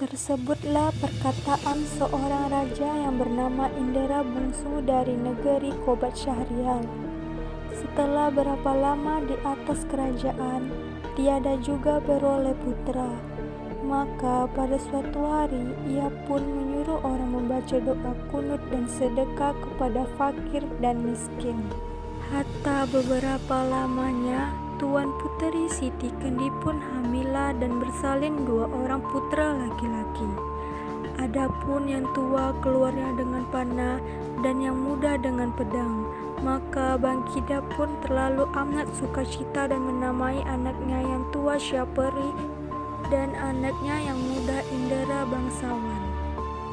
Tersebutlah perkataan seorang raja yang bernama Indra Bungsu dari negeri Kobat Syahrial. Setelah berapa lama di atas kerajaan, tiada juga beroleh putra. Maka pada suatu hari ia pun menyuruh orang membaca doa kunut dan sedekah kepada fakir dan miskin. Hatta beberapa lamanya Tuan Puteri Siti Kendi pun hamilah dan bersalin 2 orang putra laki-laki. Adapun yang tua keluarnya dengan panah dan yang muda dengan pedang. Maka Bangkida pun terlalu amat sukacita dan menamai anaknya yang tua Syapari dan anaknya yang muda Indra Bangsawan.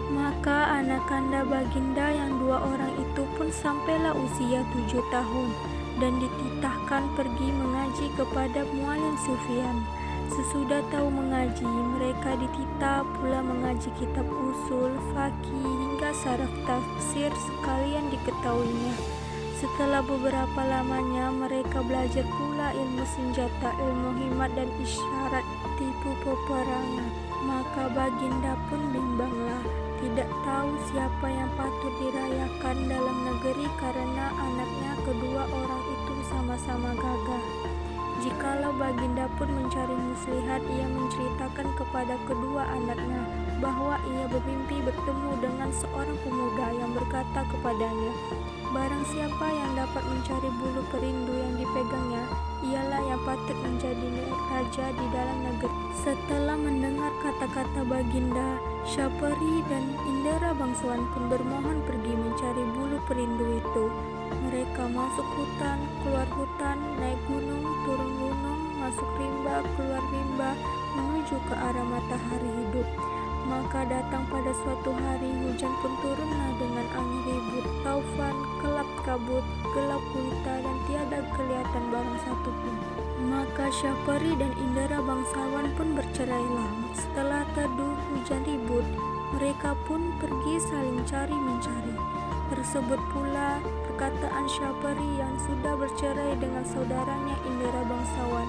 Maka anak kanda Baginda yang 2 orang itu pun sampailah usia 7 tahun dan dititahkan pergi mengaji kepada Muallim Sufyan. Sesudah tahu mengaji, mereka dititah pula mengaji kitab usul, fakih hingga saraf tafsir sekalian diketahuinya. Setelah beberapa lamanya mereka belajar pula ilmu senjata, ilmu hikmat dan isyarat tipu peperangan. Maka Baginda pun bimbanglah, tidak tahu siapa yang patut dirayakan dalam negeri karena anaknya kedua orang itu sama-sama gagah. Jikalau Baginda pun mencari muslihat, ia menceritakan kepada kedua anaknya bahwa ia bermimpi bertemu dengan seorang pemuda yang berkata kepadanya, barang siapa yang dapat mencari bulu perindu yang dipegangnya, ialah yang patut menjadi raja di dalam negeri. Setelah mendengar kata-kata Baginda, Syapari dan Indra Bangsawan pun bermohon pergi mencari bulu perindu itu. Mereka masuk hutan, keluar hutan, naik gunung, turun gunung, masuk rimba, keluar rimba, menuju ke arah matahari hidup. Maka datang pada suatu hari hujan pun turunlah dengan angin ribut, taufan, kelap kabut, gelap gulita dan tiada kelihatan barang satu pun. Maka Syapari dan Indra Bangsawan pun bercerailah. Setelah teduh hujan ribut, mereka pun pergi saling cari-mencari. Tersebut pula perkataan Syapari yang sudah bercerai dengan saudaranya Indra Bangsawan.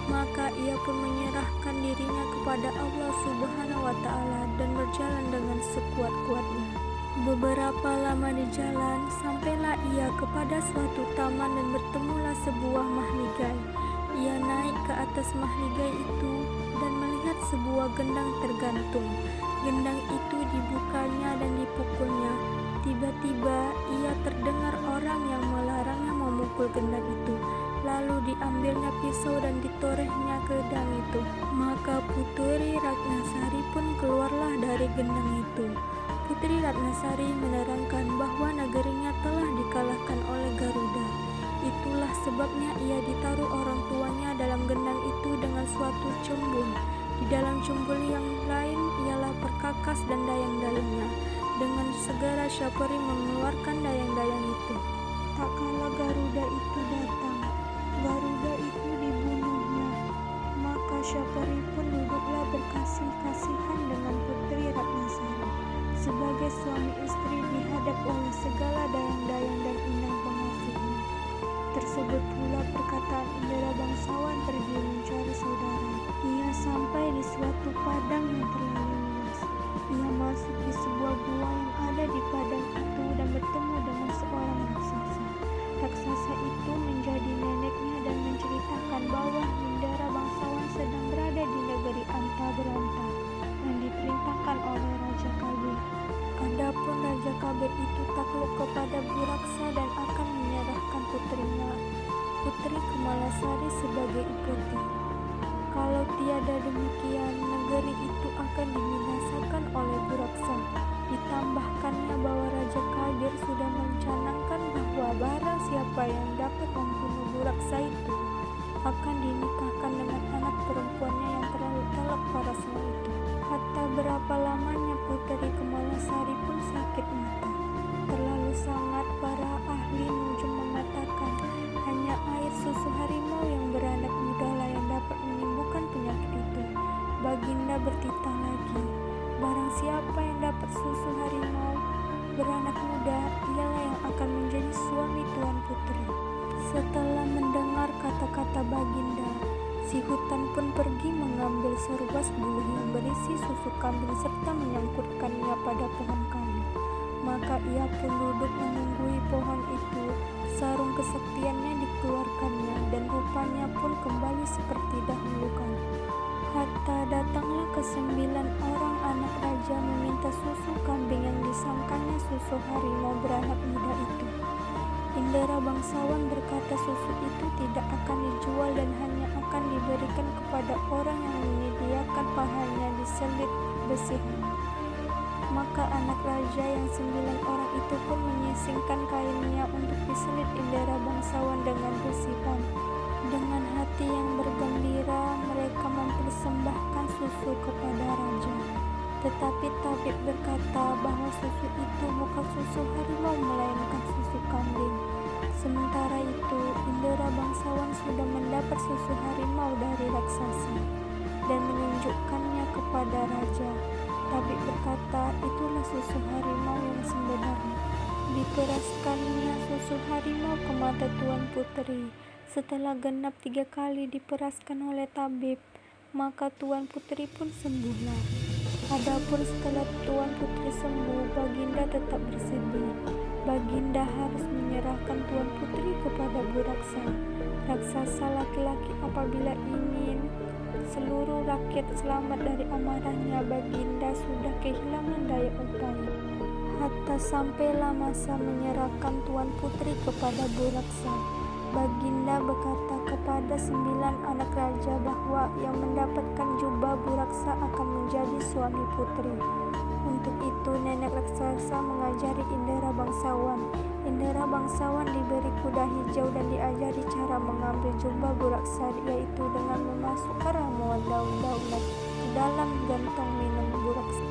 Maka ia pun menyerahkan dirinya kepada Allah Subhanahu wa Ta'ala dan berjalan dengan sekuat-kuatnya. Beberapa lama di jalan, sampailah ia kepada suatu taman dan bertemulah sebuah mahligai. Ia naik ke atas mahligai itu dan melihat sebuah gendang tergantung. Gendang itu dibukanya dan dipukulnya. Tiba-tiba ia terdengar orang yang melarangnya memukul gendang itu. Lalu diambilnya pisau dan ditorehnya ke gendang itu. Maka Puteri Ratnasari pun keluarlah dari gendang itu. Putri Ratnasari menerangkan bahwa negerinya telah dikalahkan oleh Garuda. Itulah sebabnya ia ditaruh orang tuanya dalam gendang itu dengan suatu cembul. Di dalam cembul yang lain ialah perkakas dan dayang-dayangnya. Dengan segera Syapari mengeluarkan dayang-dayang itu. Tak kala Garuda itu datang, Garuda itu dibunuhnya. Maka Syapari pun duduklah berkasih-kasihan dengan Putri Ratnasari. Sebagai suami istri dihadap oleh segala dayang-dayang dan inang pengasuhnya. Tersebut pula perkataan Indra Bangsawan pergi mencari saudara. Ia sampai di suatu padang yang terlalu luas. Ia masuk di sebuah gua yang ada di padang itu dan bertemu dengan seorang raksasa. Raksasa itu menjadi neneknya dan menceritakan bahwa Indra Bangsawan sedang berada di negeri Anta Beranta yang diperintahkan oleh Raja Kabir. Adapun Raja Kabir itu takluk kepada Buraksa dan akan menyerahkan putrinya, Putri Kemalasari sebagai ikuti. Kalau tiada demikian, negeri itu akan dibinasakan oleh Buraksa. Ditambahkannya bahwa Raja Kabir sudah mencanangkan bahwa barang siapa yang dapat membunuh Buraksa itu akan dinikahkan dengan anak perempuannya yang terlalu talak parasnya itu. Hatta berapa lamanya Putri Kemalasari pun sakit mata. Terlalu sangat para ahli nujum mengatakan hanya air susu harimau yang beranak muda lah yang dapat menyembuhkan penyakit itu. Baginda bertitah lagi, barang siapa yang dapat susu harimau beranak muda, ialah yang akan menjadi suami Tuan Putri. Setelah mendengar kata-kata Baginda, Si hutan pun pergi mengambil seruas buluh yang berisi susu kambing serta menyangkutkannya pada pohon kayu. Maka ia pun duduk menunggui pohon itu. Sarung kesaktiannya dikeluarkannya dan rupanya pun kembali seperti dahulu kala. Hatta datanglah ke-9 orang anak raja meminta susu kambing yang disangkanya susu harimau beranak muda itu. Indra bangsawan berkata susu itu tidak akan dijual dan hanya akan diberikan kepada orang yang menyediakan pahanya diselit besi hangat. Maka anak raja yang 9 orang itu pun menyisingkan kainnya untuk diselit Indra bangsawan dengan besi panah. Dengan hati yang bergembira mereka mempersembahkan susu kepada raja. Tetapi tabib berkata bahwa susu itu bukan susu harimau melainkan susu kambing. Sementara itu Indra bangsawan sudah mendapat susu harimau dari raksasa dan menunjukkannya kepada raja. Tabib berkata itulah susu harimau yang sebenarnya. Diperaskannya susu harimau ke mata Tuan Putri. Setelah genap 3 kali diperaskan oleh tabib, maka Tuan Putri pun sembuhlah. Adapun setelah Tuan Putri sembuh, Baginda tetap bersedih. Baginda harus menyerahkan Tuan Putri kepada Buraksa, raksasa laki-laki. Apabila ingin seluruh rakyat selamat dari amarahnya, Baginda sudah kehilangan daya upaya. Hatta sampailah masa menyerahkan Tuan Putri kepada Buraksa. Baginda berkata kepada 9 anak raja bahwa yang mendapatkan jubah Buraksa akan menjadi suami putri. Untuk itu nenek raksasa mengajari Indra bangsawan. Indra bangsawan diberi kuda hijau dan diajari cara mengambil jubah Buraksa, yaitu dengan memasukkan ramuan daun-daunan ke dalam gantong minum Buraksa.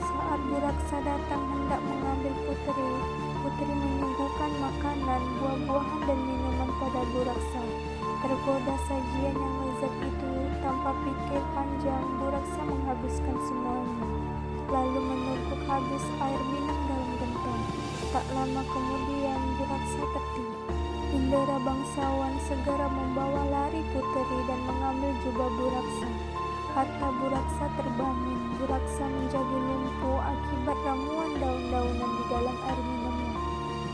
Saat Buraksa datang hendak mengambil putri, putri menyuguhkan makanan, buah-buahan dan minuman pada Buraksa. Tergoda sajian yang lezat itu, tanpa pikir panjang Buraksa menghabiskan semuanya, lalu meneguk habis air minum dalam gentong. Tak lama kemudian Buraksa tertidur. Indra bangsawan segera membawa lari putri dan mengambil jubah Buraksa. Hatta Buraksa terbangun. Buraksa menjadi lumpuh akibat ramuan daun-daunan di dalam air minumnya.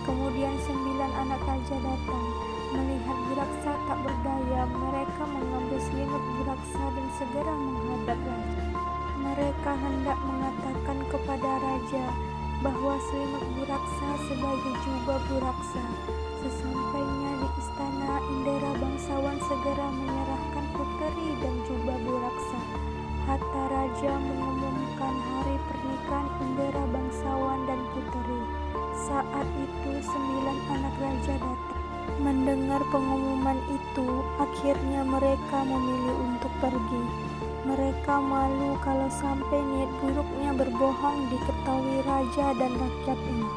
Kemudian 9 anak raja datang. Melihat Buraksa tak berdaya, mereka mengambil selimut Buraksa dan segera menghadap raja. Mereka hendak mengatakan kepada raja bahwa selimut Buraksa sebagai jubah Buraksa. Sesampainya di istana, Indra bangsawan segera menyerahkan puteri dan jubah Buraksa. Hatta raja mengumumkan hari pernikahan Indra bangsawan dan puteri. Saat itu 9 anak raja datang. Mendengar pengumuman itu, akhirnya mereka memilih untuk pergi. Mereka malu kalau sampai niat buruknya berbohong diketahui raja dan rakyatnya.